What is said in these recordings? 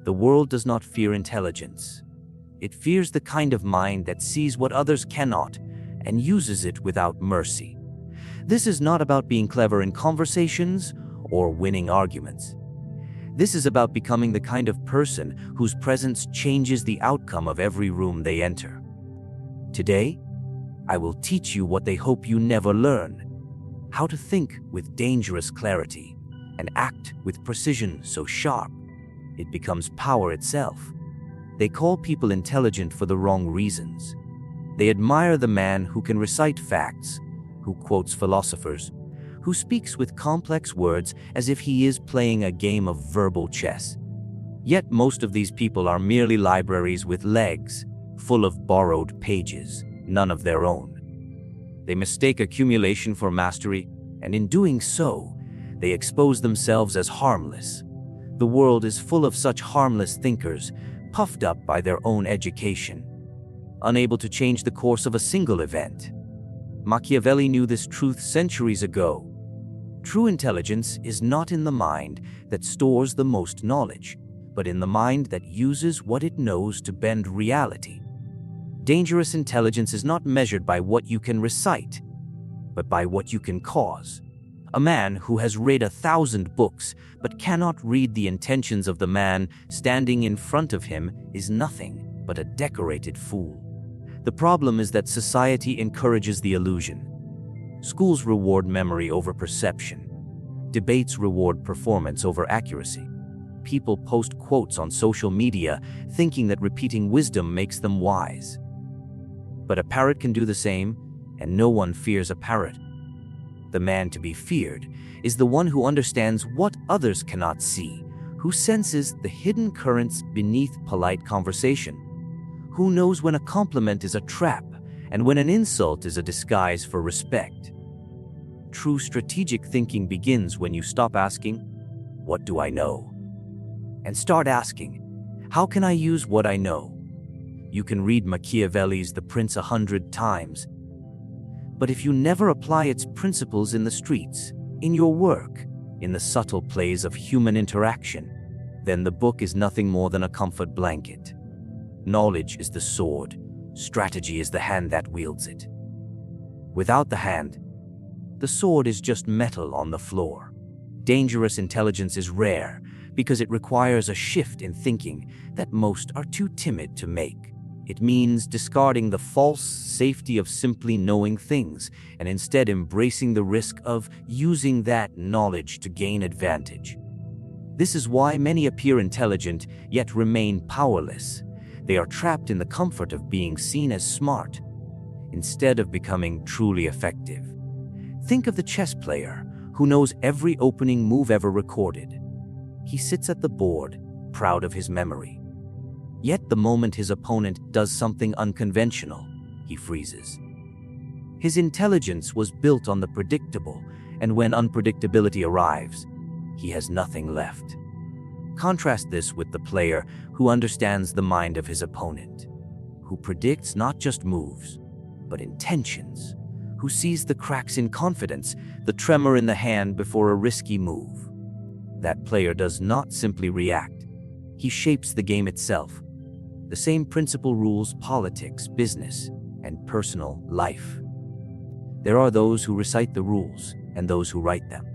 The world does not fear intelligence. It fears the kind of mind that sees what others cannot and uses it without mercy. This is not about being clever in conversations or winning arguments. This is about becoming the kind of person whose presence changes the outcome of every room they enter. Today, I will teach you what they hope you never learn: how to think with dangerous clarity and act with precision so sharp it becomes power itself. They call people intelligent for the wrong reasons. They admire the man who can recite facts, who quotes philosophers, who speaks with complex words as if he is playing a game of verbal chess. Yet most of these people are merely libraries with legs, full of borrowed pages, none of their own. They mistake accumulation for mastery, and in doing so, they expose themselves as harmless. The world is full of such harmless thinkers, puffed up by their own education, unable to change the course of a single event. Machiavelli knew this truth centuries ago. True intelligence is not in the mind that stores the most knowledge, but in the mind that uses what it knows to bend reality. Dangerous intelligence is not measured by what you can recite, but by what you can cause. A man who has read 1,000 books but cannot read the intentions of the man standing in front of him is nothing but a decorated fool. The problem is that society encourages the illusion. Schools reward memory over perception. Debates reward performance over accuracy. People post quotes on social media thinking that repeating wisdom makes them wise. But a parrot can do the same, and no one fears a parrot. The man to be feared is the one who understands what others cannot see, who senses the hidden currents beneath polite conversation, who knows when a compliment is a trap and when an insult is a disguise for respect. True strategic thinking begins when you stop asking, "What do I know?" and start asking, "How can I use what I know?" You can read Machiavelli's The Prince 100 times, but if you never apply its principles in the streets, in your work, in the subtle plays of human interaction, then the book is nothing more than a comfort blanket. Knowledge is the sword, strategy is the hand that wields it. Without the hand, the sword is just metal on the floor. Dangerous intelligence is rare because it requires a shift in thinking that most are too timid to make. It means discarding the false safety of simply knowing things and instead embracing the risk of using that knowledge to gain advantage. This is why many appear intelligent yet remain powerless. They are trapped in the comfort of being seen as smart instead of becoming truly effective. Think of the chess player who knows every opening move ever recorded. He sits at the board, proud of his memory. Yet the moment his opponent does something unconventional, he freezes. His intelligence was built on the predictable, and when unpredictability arrives, he has nothing left. Contrast this with the player who understands the mind of his opponent, who predicts not just moves, but intentions, who sees the cracks in confidence, the tremor in the hand before a risky move. That player does not simply react. He shapes the game itself. The same principle rules politics, business, and personal life. There are those who recite the rules and those who write them.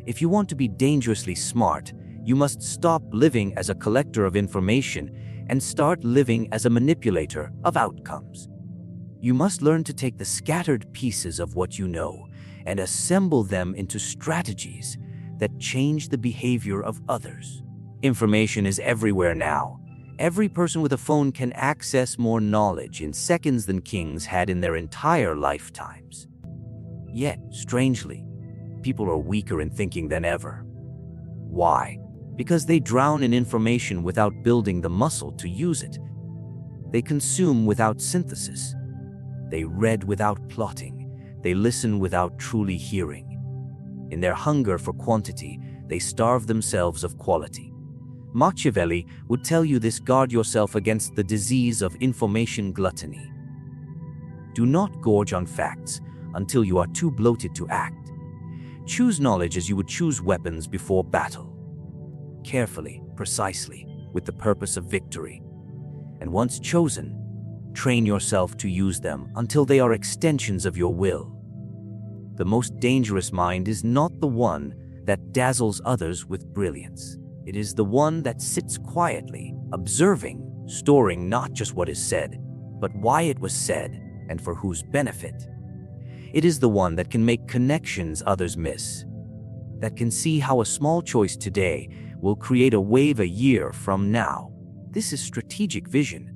If you want to be dangerously smart, you must stop living as a collector of information and start living as a manipulator of outcomes. You must learn to take the scattered pieces of what you know and assemble them into strategies that change the behavior of others. Information is everywhere now. Every person with a phone can access more knowledge in seconds than kings had in their entire lifetimes. Yet, strangely, people are weaker in thinking than ever. Why? Because they drown in information without building the muscle to use it. They consume without synthesis. They read without plotting. They listen without truly hearing. In their hunger for quantity, they starve themselves of quality. Machiavelli would tell you this: guard yourself against the disease of information gluttony. Do not gorge on facts until you are too bloated to act. Choose knowledge as you would choose weapons before battle. Carefully, precisely, with the purpose of victory. And once chosen, train yourself to use them until they are extensions of your will. The most dangerous mind is not the one that dazzles others with brilliance. It is the one that sits quietly, observing, storing not just what is said, but why it was said and for whose benefit. It is the one that can make connections others miss, that can see how a small choice today will create a wave a year from now. This is strategic vision.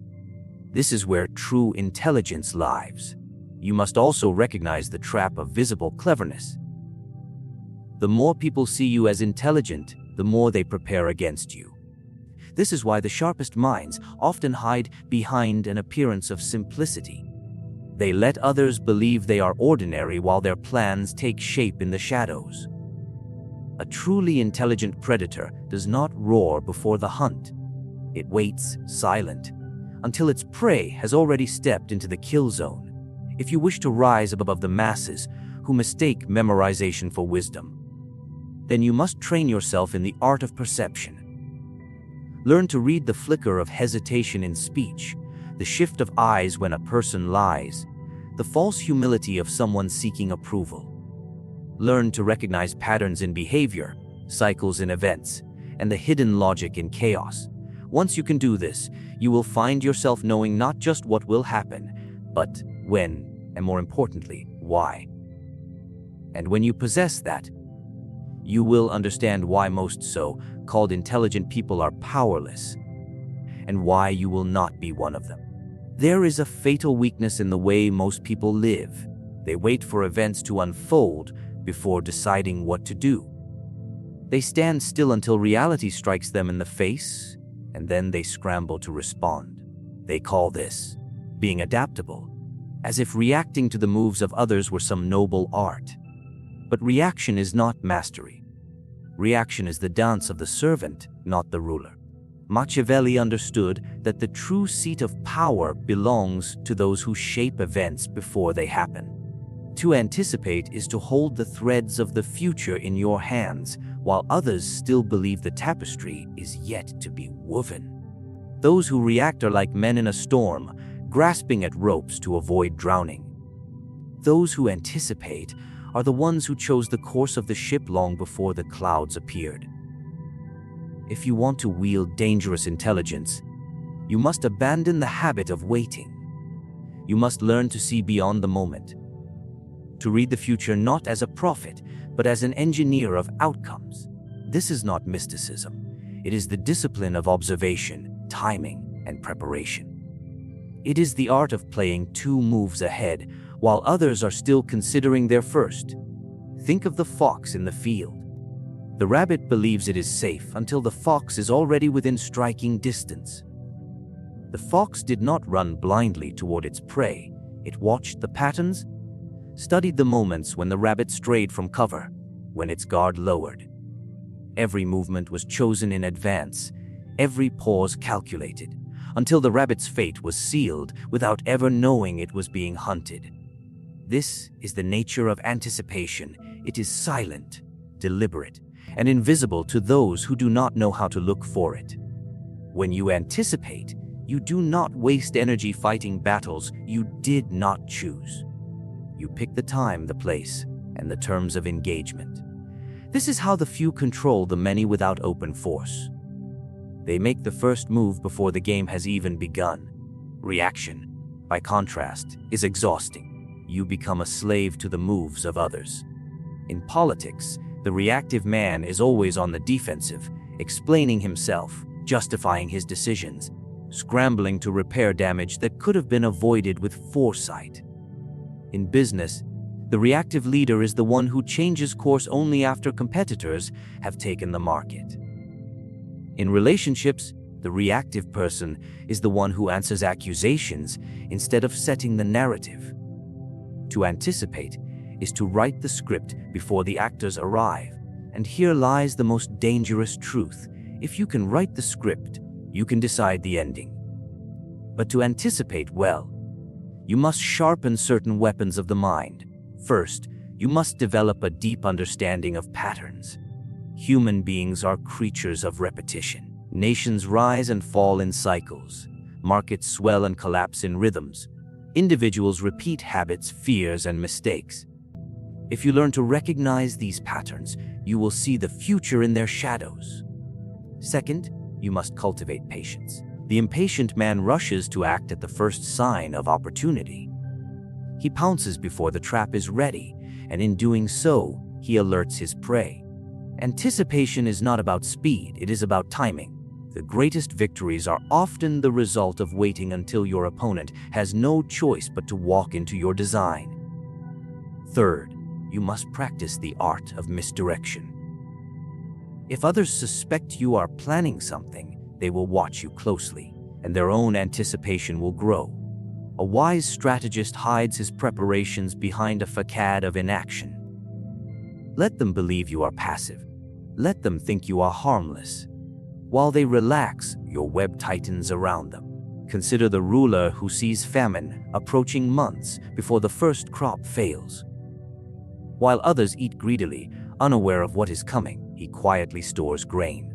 This is where true intelligence lies. You must also recognize the trap of visible cleverness. The more people see you as intelligent, the more they prepare against you. This is why the sharpest minds often hide behind an appearance of simplicity. They let others believe they are ordinary while their plans take shape in the shadows. A truly intelligent predator does not roar before the hunt. It waits, silent, until its prey has already stepped into the kill zone. If you wish to rise above the masses who mistake memorization for wisdom, then you must train yourself in the art of perception. Learn to read the flicker of hesitation in speech, the shift of eyes when a person lies, the false humility of someone seeking approval. Learn to recognize patterns in behavior, cycles in events, and the hidden logic in chaos. Once you can do this, you will find yourself knowing not just what will happen, but when, and more importantly, why. And when you possess that, you will understand why most so-called intelligent people are powerless, and why you will not be one of them. There is a fatal weakness in the way most people live. They wait for events to unfold before deciding what to do. They stand still until reality strikes them in the face, and then they scramble to respond. They call this being adaptable, as if reacting to the moves of others were some noble art. But reaction is not mastery. Reaction is the dance of the servant, not the ruler. Machiavelli understood that the true seat of power belongs to those who shape events before they happen. To anticipate is to hold the threads of the future in your hands, while others still believe the tapestry is yet to be woven. Those who react are like men in a storm, grasping at ropes to avoid drowning. Those who anticipate are the ones who chose the course of the ship long before the clouds appeared. If you want to wield dangerous intelligence, you must abandon the habit of waiting. You must learn to see beyond the moment, to read the future not as a prophet, but as an engineer of outcomes. This is not mysticism. It is the discipline of observation, timing, and preparation. It is the art of playing 2 moves ahead while others are still considering their first. Think of the fox in the field. The rabbit believes it is safe until the fox is already within striking distance. The fox did not run blindly toward its prey. It watched the patterns, studied the moments when the rabbit strayed from cover, when its guard lowered. Every movement was chosen in advance, every pause calculated, until the rabbit's fate was sealed without ever knowing it was being hunted. This is the nature of anticipation. It is silent, deliberate, and invisible to those who do not know how to look for it. When you anticipate, you do not waste energy fighting battles you did not choose. You pick the time, the place, and the terms of engagement. This is how the few control the many without open force. They make the first move before the game has even begun. Reaction, by contrast, is exhausting. You become a slave to the moves of others. In politics, the reactive man is always on the defensive, explaining himself, justifying his decisions, scrambling to repair damage that could have been avoided with foresight. In business, the reactive leader is the one who changes course only after competitors have taken the market. In relationships, the reactive person is the one who answers accusations instead of setting the narrative. To anticipate is to write the script before the actors arrive, and here lies the most dangerous truth. If you can write the script, you can decide the ending. But to anticipate well, you must sharpen certain weapons of the mind. First, you must develop a deep understanding of patterns. Human beings are creatures of repetition. Nations rise and fall in cycles. Markets swell and collapse in rhythms. Individuals repeat habits, fears, and mistakes. If you learn to recognize these patterns, you will see the future in their shadows. Second, you must cultivate patience. The impatient man rushes to act at the first sign of opportunity. He pounces before the trap is ready, and in doing so, he alerts his prey. Anticipation is not about speed, it is about timing. The greatest victories are often the result of waiting until your opponent has no choice but to walk into your design. Third, you must practice the art of misdirection. If others suspect you are planning something, they will watch you closely, and their own anticipation will grow. A wise strategist hides his preparations behind a facade of inaction. Let them believe you are passive. Let them think you are harmless. While they relax, your web tightens around them. Consider the ruler who sees famine approaching months before the first crop fails. While others eat greedily, unaware of what is coming, he quietly stores grain.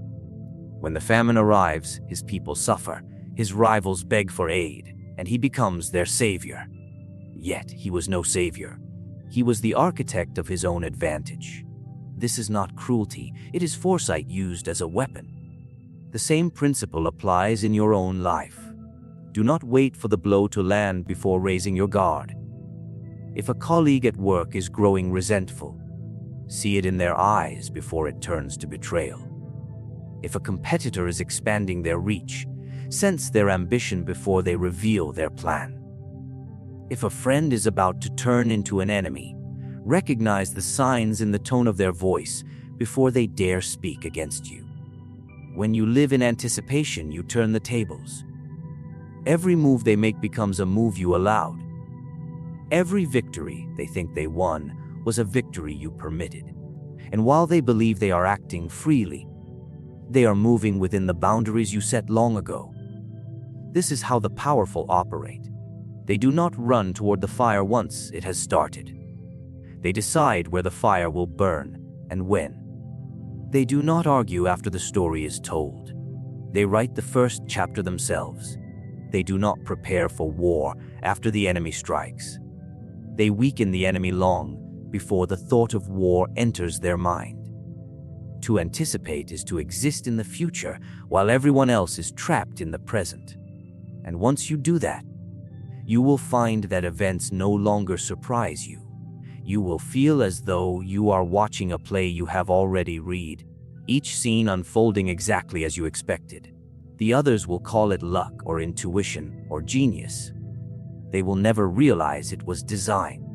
When the famine arrives, his people suffer, his rivals beg for aid, and he becomes their savior. Yet he was no savior. He was the architect of his own advantage. This is not cruelty, it is foresight used as a weapon. The same principle applies in your own life. Do not wait for the blow to land before raising your guard. If a colleague at work is growing resentful, see it in their eyes before it turns to betrayal. If a competitor is expanding their reach, sense their ambition before they reveal their plan. If a friend is about to turn into an enemy, recognize the signs in the tone of their voice before they dare speak against you. When you live in anticipation, you turn the tables. Every move they make becomes a move you allowed. Every victory they think they won was a victory you permitted. And while they believe they are acting freely, they are moving within the boundaries you set long ago. This is how the powerful operate. They do not run toward the fire once it has started. They decide where the fire will burn and when. They do not argue after the story is told. They write the first chapter themselves. They do not prepare for war after the enemy strikes. They weaken the enemy long before the thought of war enters their mind. To anticipate is to exist in the future while everyone else is trapped in the present. And once you do that, you will find that events no longer surprise you. You will feel as though you are watching a play you have already read, each scene unfolding exactly as you expected. The others will call it luck or intuition or genius. They will never realize it was design.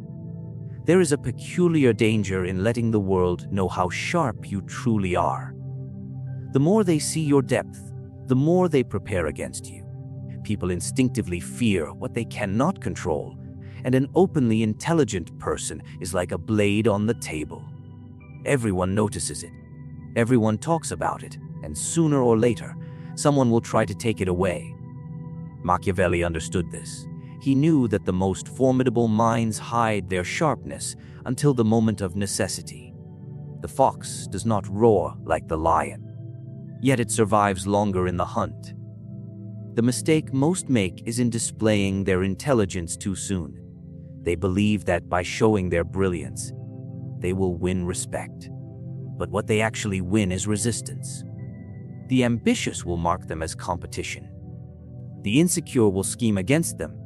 There is a peculiar danger in letting the world know how sharp you truly are. The more they see your depth, the more they prepare against you. People instinctively fear what they cannot control, and an openly intelligent person is like a blade on the table. Everyone notices it. Everyone talks about it, and sooner or later, someone will try to take it away. Machiavelli understood this. He knew that the most formidable minds hide their sharpness until the moment of necessity. The fox does not roar like the lion, yet it survives longer in the hunt. The mistake most make is in displaying their intelligence too soon. They believe that by showing their brilliance, they will win respect. But what they actually win is resistance. The ambitious will mark them as competition. The insecure will scheme against them.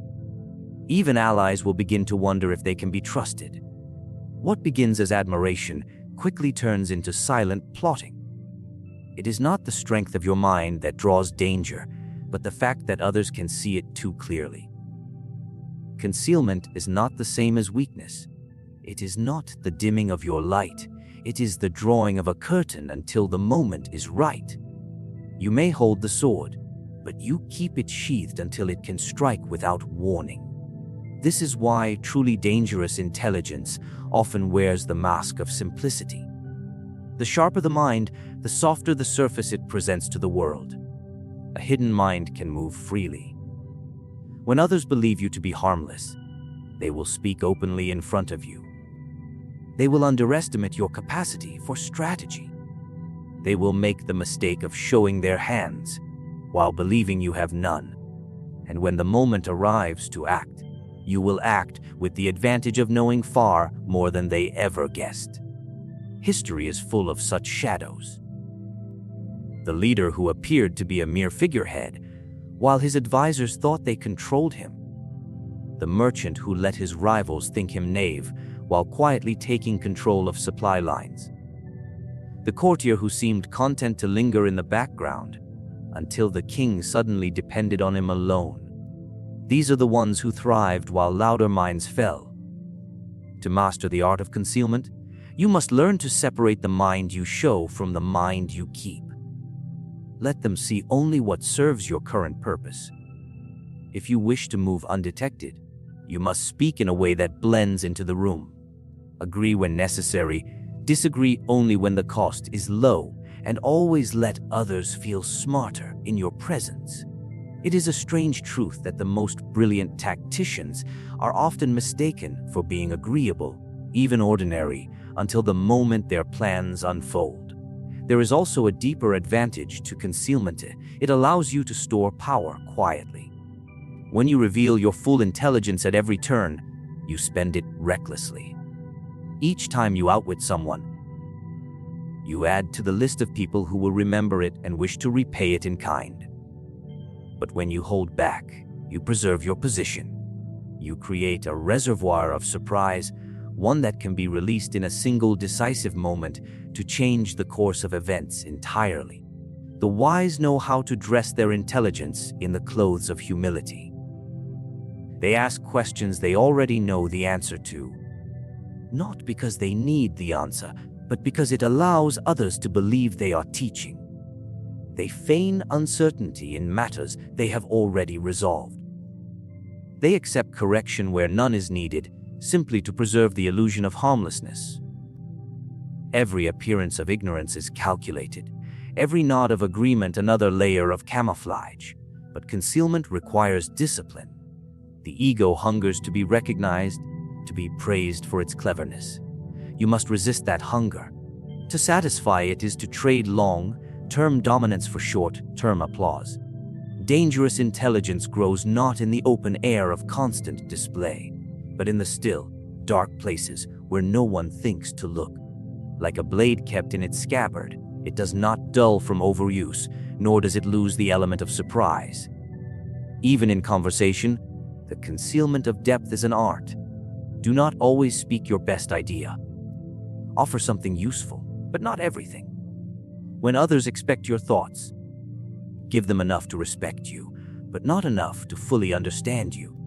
Even allies will begin to wonder if they can be trusted. What begins as admiration quickly turns into silent plotting. It is not the strength of your mind that draws danger, but the fact that others can see it too clearly. Concealment is not the same as weakness. It is not the dimming of your light. It is the drawing of a curtain until the moment is right. You may hold the sword, but you keep it sheathed until it can strike without warning. This is why truly dangerous intelligence often wears the mask of simplicity. The sharper the mind, the softer the surface it presents to the world. A hidden mind can move freely. When others believe you to be harmless, they will speak openly in front of you. They will underestimate your capacity for strategy. They will make the mistake of showing their hands while believing you have none. And when the moment arrives to act, you will act with the advantage of knowing far more than they ever guessed. History is full of such shadows. The leader who appeared to be a mere figurehead, while his advisors thought they controlled him. The merchant who let his rivals think him knave, while quietly taking control of supply lines. The courtier who seemed content to linger in the background, until the king suddenly depended on him alone. These are the ones who thrived while louder minds fell. To master the art of concealment, you must learn to separate the mind you show from the mind you keep. Let them see only what serves your current purpose. If you wish to move undetected, you must speak in a way that blends into the room. Agree when necessary, disagree only when the cost is low, and always let others feel smarter in your presence. It is a strange truth that the most brilliant tacticians are often mistaken for being agreeable, even ordinary, until the moment their plans unfold. There is also a deeper advantage to concealment. It allows you to store power quietly. When you reveal your full intelligence at every turn, you spend it recklessly. Each time you outwit someone, you add to the list of people who will remember it and wish to repay it in kind. But when you hold back, you preserve your position. You create a reservoir of surprise, one that can be released in a single decisive moment to change the course of events entirely. The wise know how to dress their intelligence in the clothes of humility. They ask questions they already know the answer to, not because they need the answer, but because it allows others to believe they are teaching. They feign uncertainty in matters they have already resolved. They accept correction where none is needed, simply to preserve the illusion of harmlessness. Every appearance of ignorance is calculated, every nod of agreement another layer of camouflage, but concealment requires discipline. The ego hungers to be recognized, to be praised for its cleverness. You must resist that hunger. To satisfy it is to trade long-term dominance for short-term applause. Dangerous intelligence grows not in the open air of constant display, but in the still, dark places where no one thinks to look. Like a blade kept in its scabbard, it does not dull from overuse, nor does it lose the element of surprise. Even in conversation, the concealment of depth is an art. Do not always speak your best idea. Offer something useful, but not everything. When others expect your thoughts, give them enough to respect you, but not enough to fully understand you.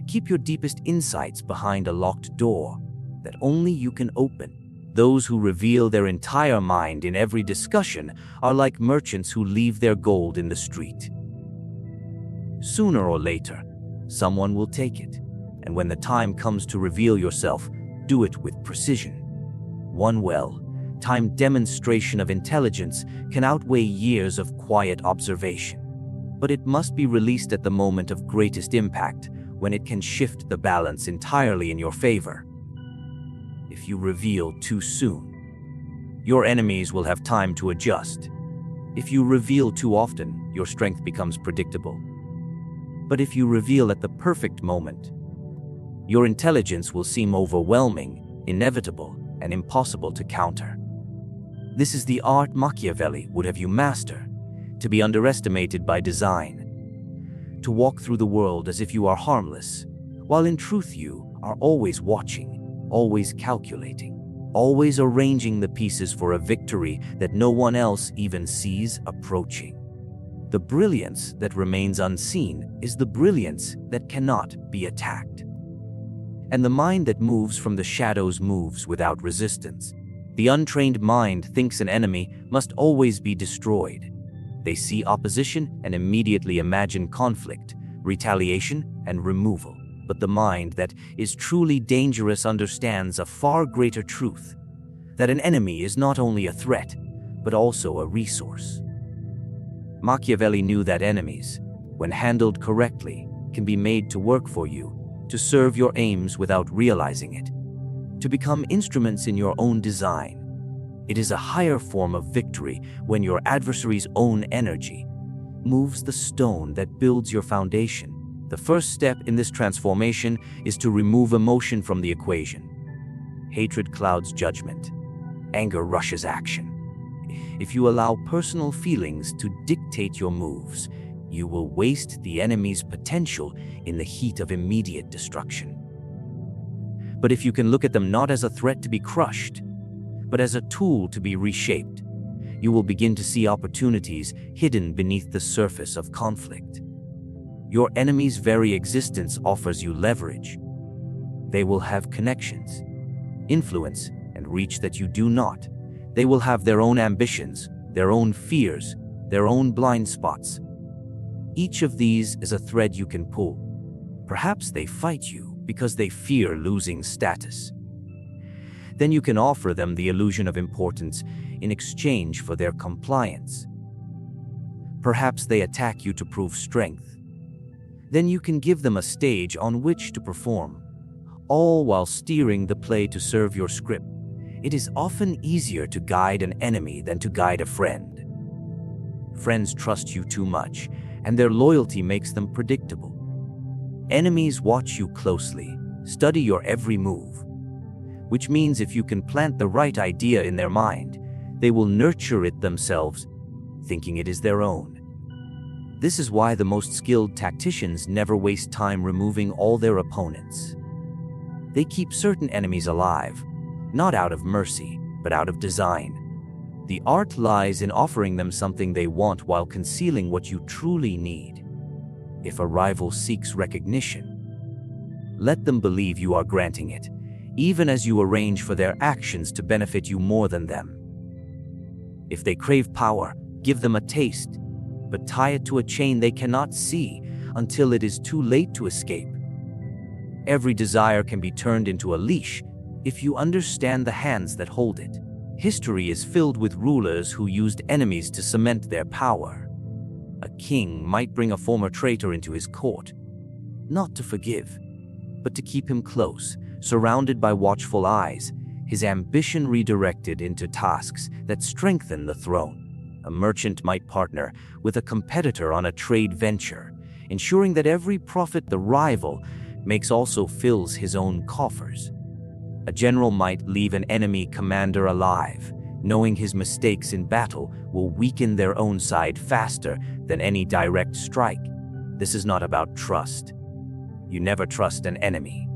Keep your deepest insights behind a locked door that only you can open. Those who reveal their entire mind in every discussion are like merchants who leave their gold in the street. Sooner or later, someone will take it, and when the time comes to reveal yourself, do it with precision. One well-timed demonstration of intelligence can outweigh years of quiet observation, but it must be released at the moment of greatest impact, when it can shift the balance entirely in your favor. If you reveal too soon, your enemies will have time to adjust. If you reveal too often, your strength becomes predictable. But if you reveal at the perfect moment, your intelligence will seem overwhelming, inevitable, and impossible to counter. This is the art Machiavelli would have you master, to be underestimated by design. To walk through the world as if you are harmless, while in truth you are always watching, always calculating, always arranging the pieces for a victory that no one else even sees approaching. The brilliance that remains unseen is the brilliance that cannot be attacked. And the mind that moves from the shadows moves without resistance. The untrained mind thinks an enemy must always be destroyed. They see opposition and immediately imagine conflict, retaliation, and removal. But the mind that is truly dangerous understands a far greater truth, that an enemy is not only a threat, but also a resource. Machiavelli knew that enemies, when handled correctly, can be made to work for you, to serve your aims without realizing it, to become instruments in your own design. It is a higher form of victory when your adversary's own energy moves the stone that builds your foundation. The first step in this transformation is to remove emotion from the equation. Hatred clouds judgment. Anger rushes action. If you allow personal feelings to dictate your moves, you will waste the enemy's potential in the heat of immediate destruction. But if you can look at them not as a threat to be crushed, but as a tool to be reshaped, you will begin to see opportunities hidden beneath the surface of conflict. Your enemy's very existence offers you leverage. They will have connections, influence, and reach that you do not. They will have their own ambitions, their own fears, their own blind spots. Each of these is a thread you can pull. Perhaps they fight you because they fear losing status. Then you can offer them the illusion of importance in exchange for their compliance. Perhaps they attack you to prove strength. Then you can give them a stage on which to perform, all while steering the play to serve your script. It is often easier to guide an enemy than to guide a friend. Friends trust you too much, and their loyalty makes them predictable. Enemies watch you closely, study your every move, which means if you can plant the right idea in their mind, they will nurture it themselves, thinking it is their own. This is why the most skilled tacticians never waste time removing all their opponents. They keep certain enemies alive, not out of mercy, but out of design. The art lies in offering them something they want while concealing what you truly need. If a rival seeks recognition, let them believe you are granting it, even as you arrange for their actions to benefit you more than them. If they crave power, give them a taste, but tie it to a chain they cannot see until it is too late to escape. Every desire can be turned into a leash if you understand the hands that hold it. History is filled with rulers who used enemies to cement their power. A king might bring a former traitor into his court, not to forgive, but to keep him close, surrounded by watchful eyes, his ambition redirected into tasks that strengthen the throne. A merchant might partner with a competitor on a trade venture, ensuring that every profit the rival makes also fills his own coffers. A general might leave an enemy commander alive, knowing his mistakes in battle will weaken their own side faster than any direct strike. This is not about trust. You never trust an enemy.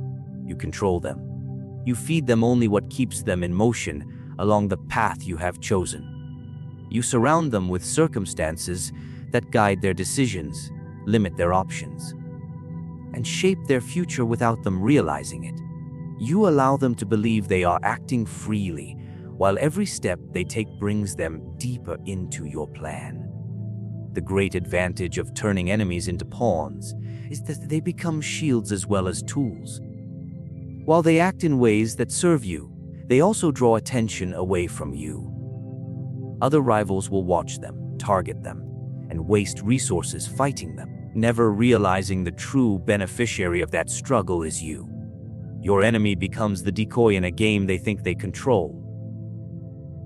You control them. You feed them only what keeps them in motion along the path you have chosen. You surround them with circumstances that guide their decisions, limit their options, and shape their future without them realizing it. You allow them to believe they are acting freely, while every step they take brings them deeper into your plan. The great advantage of turning enemies into pawns is that they become shields as well as tools. While they act in ways that serve you, they also draw attention away from you. Other rivals will watch them, target them, and waste resources fighting them, never realizing the true beneficiary of that struggle is you. Your enemy becomes the decoy in a game they think they control.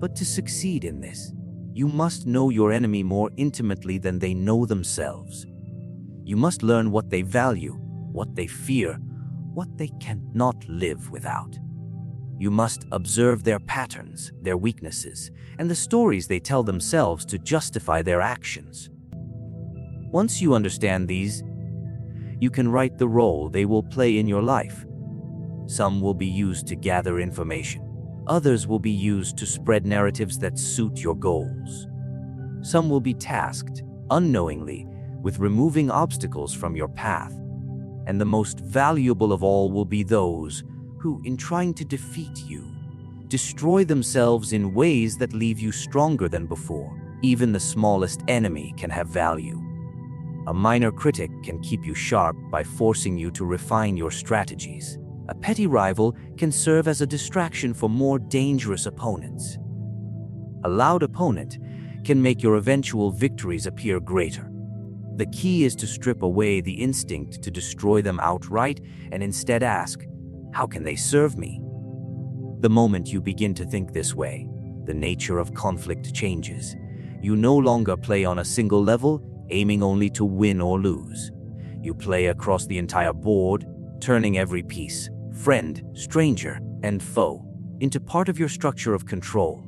But to succeed in this, you must know your enemy more intimately than they know themselves. You must learn what they value, what they fear, what they cannot live without. You must observe their patterns, their weaknesses, and the stories they tell themselves to justify their actions. Once you understand these, you can write the role they will play in your life. Some will be used to gather information. Others will be used to spread narratives that suit your goals. Some will be tasked, unknowingly, with removing obstacles from your path. And the most valuable of all will be those who, in trying to defeat you, destroy themselves in ways that leave you stronger than before. Even the smallest enemy can have value. A minor critic can keep you sharp by forcing you to refine your strategies. A petty rival can serve as a distraction for more dangerous opponents. A loud opponent can make your eventual victories appear greater. The key is to strip away the instinct to destroy them outright and instead ask, how can they serve me? The moment you begin to think this way, the nature of conflict changes. You no longer play on a single level, aiming only to win or lose. You play across the entire board, turning every piece, friend, stranger, and foe, into part of your structure of control.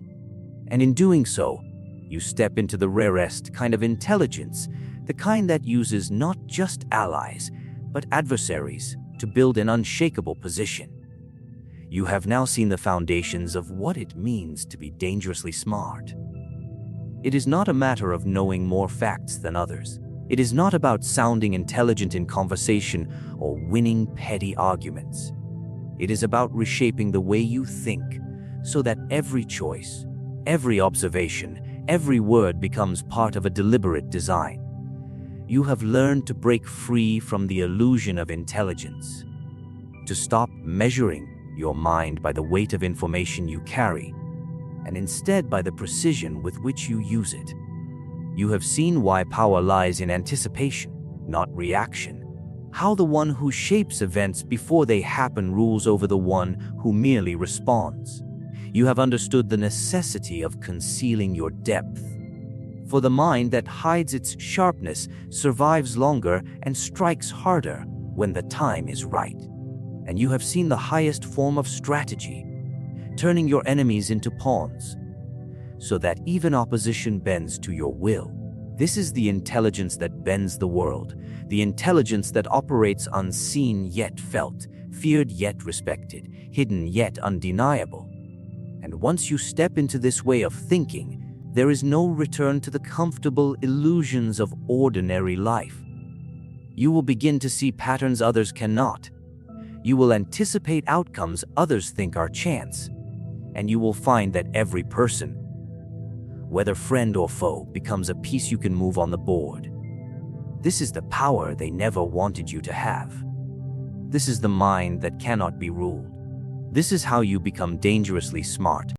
And in doing so, you step into the rarest kind of intelligence, the kind that uses not just allies, but adversaries to build an unshakable position. You have now seen the foundations of what it means to be dangerously smart. It is not a matter of knowing more facts than others. It is not about sounding intelligent in conversation or winning petty arguments. It is about reshaping the way you think so that every choice, every observation, every word becomes part of a deliberate design. You have learned to break free from the illusion of intelligence, to stop measuring your mind by the weight of information you carry, and instead by the precision with which you use it. You have seen why power lies in anticipation, not reaction. How the one who shapes events before they happen rules over the one who merely responds. You have understood the necessity of concealing your depth. For the mind that hides its sharpness survives longer and strikes harder when the time is right. And you have seen the highest form of strategy, turning your enemies into pawns, so that even opposition bends to your will. This is the intelligence that bends the world, the intelligence that operates unseen yet felt, feared yet respected, hidden yet undeniable. And once you step into this way of thinking, there is no return to the comfortable illusions of ordinary life. You will begin to see patterns others cannot. You will anticipate outcomes others think are chance. And you will find that every person, whether friend or foe, becomes a piece you can move on the board. This is the power they never wanted you to have. This is the mind that cannot be ruled. This is how you become dangerously smart.